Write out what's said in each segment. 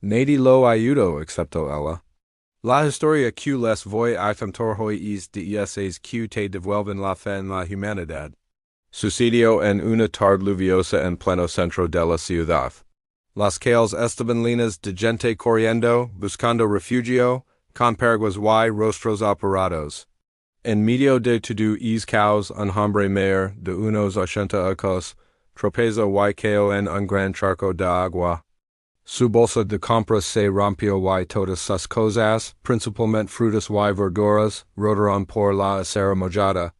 Nadie ayudó, excepto ella. La historia que les voy a contar hoy es de esas que te devuelven la fe en la humanidad. Sucedió en una tarde lluviosa en pleno centro de la ciudad. Las calles estaban llenas de gente corriendo, buscando refugio, con paraguas y rostros apurados. En medio de todo es caos, un hombre mayor de unos 80 años, tropeza y cayó en un gran charco de agua. Su bolsa de compras se rompió y todas sus cosas, principalmente frutas y verduras, rodaron por la acera mojada.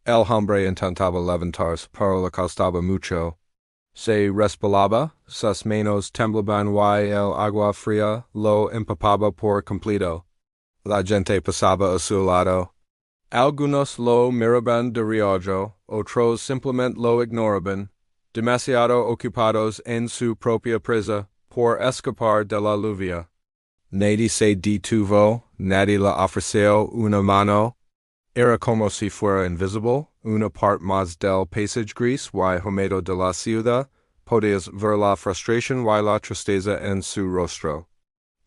El hombre intentaba levantarse, pero le costaba mucho. Se resbalaba, sus manos temblaban y el agua fría lo empapaba por completo. La gente pasaba a su lado. Algunos lo miraban de reojo, otros simplemente lo ignoraban, demasiado ocupados en su propia presa, por escapar de la lluvia. Nadie se detuvo, nadie le ofreció una mano. Era como si fuera invisible, una parte más del paisaje gris y húmedo de la ciudad. Podías ver la frustración y la tristeza en su rostro.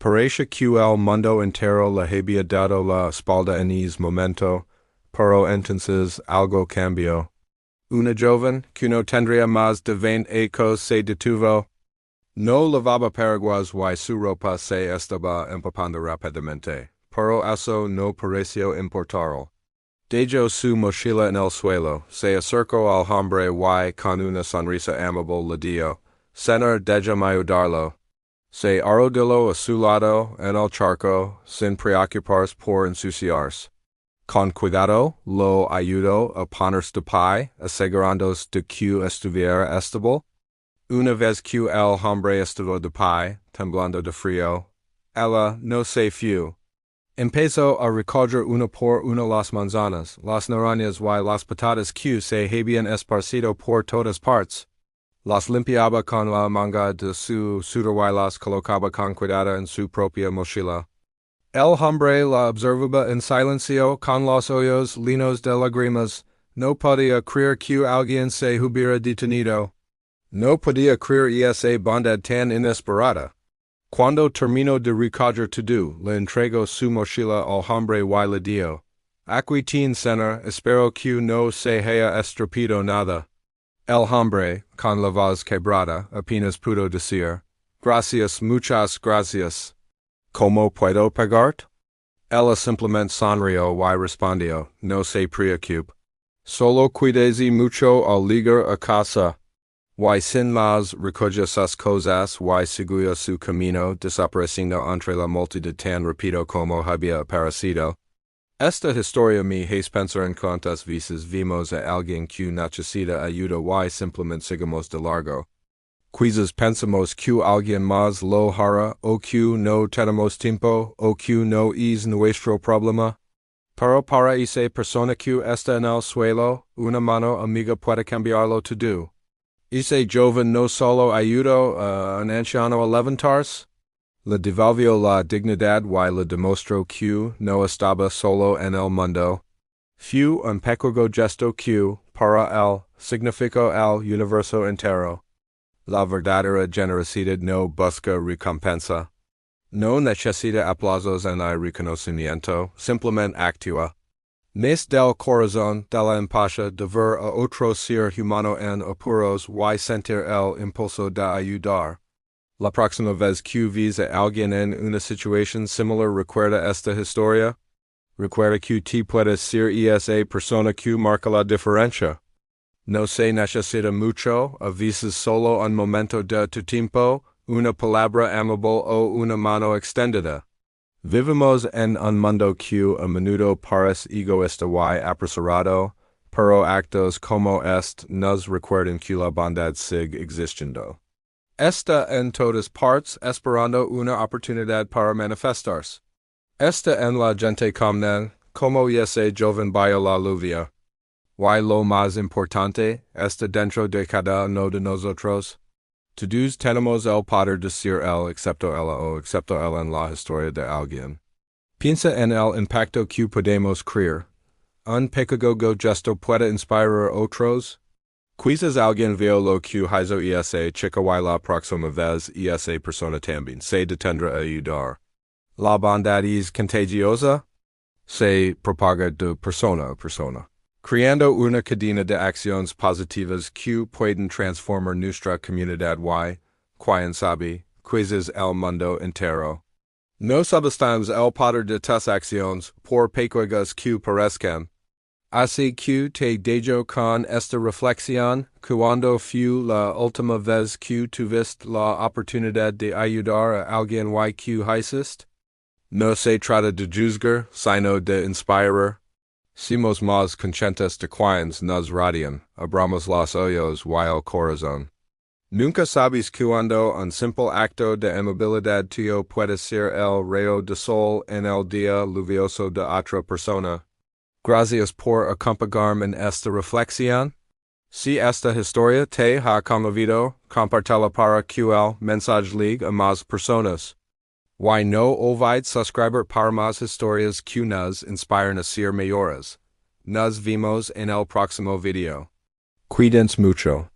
Parecía que el mundo entero le había dado la espalda en ese momento, pero entonces algo cambió. Una joven, que no tendría más de 20 años, se detuvo. No lavaba paraguas y su ropa se estaba empapando rápidamente, pero eso no pareció importarle. Dejó su mochila en el suelo, se acercó al hombre y con una sonrisa amable le dijo, Señor, déjame ayudarlo. Se arrodilló a su lado en el charco, sin preocuparse por ensuciarse. Con cuidado, lo ayudó a ponerse de pie, asegurándose de que estuviera estable. Una vez que el hombre estuvo de pie, temblando de frío, ella no se fue. Empezó a recoger una por una las manzanas, las naranjas y las patatas que se habían esparcido por todas partes. Las limpiaba con la manga de su sudor y las colocaba con cuidado en su propia mochila. El hombre la observaba en silencio con los ojos llenos de lágrimas. No podía creer que alguien se hubiera detenido. No podía creer esa bondad tan inesperada. Cuando terminó de recoger todo, le entregó su mochila al hombre y le dijo, Aquí tiene, señor, espero que no se haya estropeado nada. El hombre, con la voz quebrada, apenas pudo decir, Gracias, muchas gracias. ¿Cómo puedo pagarte? Ella simplemente sonrió y respondió, No se preocupe. Solo cuídese mucho al llegar a casa. Y sin más recogió sus cosas y siguió su camino, desapareciendo entre la multitud tan rápido como había aparecido. Esta historia me hace pensar en cuántas veces vimos a alguien que necesita ayuda y simplemente seguimos de largo. Quizás pensamos que alguien más lo hará, o que no tenemos tiempo, o que no es nuestro problema. Pero para esa persona que está en el suelo, una mano amiga puede cambiarlo todo. Ese joven no solo ayudó a un anciano a levantarse, le devolvió la dignidad y le demostró que no estaba solo en el mundo. Fue un pequeño gesto que, para él, significó el universo entero. La verdadera generosidad no busca recompensa. No necesita aplausos en el reconocimiento, simplemente actúa. Mes del corazón de la empatía de ver a otro ser humano en apuros y sentir el impulso de ayudar. La próxima vez que ves a alguien en una situación similar, recuerda esta historia. Recuerda que te puedes ser esa persona que marca la diferencia. No se necesita mucho, a veces solo un momento de tu tiempo, una palabra amable o una mano extendida. Vivimos en un mundo que a menudo parece egoísta y apresurado, pero actos como este nos recuerdan que la bondad sigue existiendo. Está en todas partes esperando una oportunidad para manifestarse. Está en la gente común, como ese joven bajo la lluvia. Y lo más importante, está dentro de cada uno de nosotros. Todos tenemos el poder de ser él, excepto ella o excepto él en la historia de alguien. Piensa en el impacto que podemos crear. Un pequeño gesto puede inspirar a otros. Quizás alguien vio lo que hizo esa chica y la próxima vez esa persona también se detendrá a ayudar. La bondad es contagiosa, se propaga de persona a persona, creando una cadena de acciones positivas que pueden transformar nuestra comunidad y, quien sabe, quizás el mundo entero. No subestamos el poder de tus acciones, por pequeñas que parezcan. Así que te dejo con esta reflexión, cuando fue la última vez que tuviste la oportunidad de ayudar a alguien y que hiciste? No se trata de juzgar, sino de inspirar. Simos más conscientes de quienes nos rodean, abramos los ojos y el corazón. Nunca sabes cuándo un simple acto de amabilidad tuyo puede ser el rayo de sol en el día lluvioso de otra persona. Gracias por acompañarme en esta reflexión. Si esta historia te ha conmovido, compártela para que el mensaje llegue a más personas. Y no olvides suscribir para más historias que nos inspiran a ser mejores. Nos vemos en el próximo video. Cuídense mucho.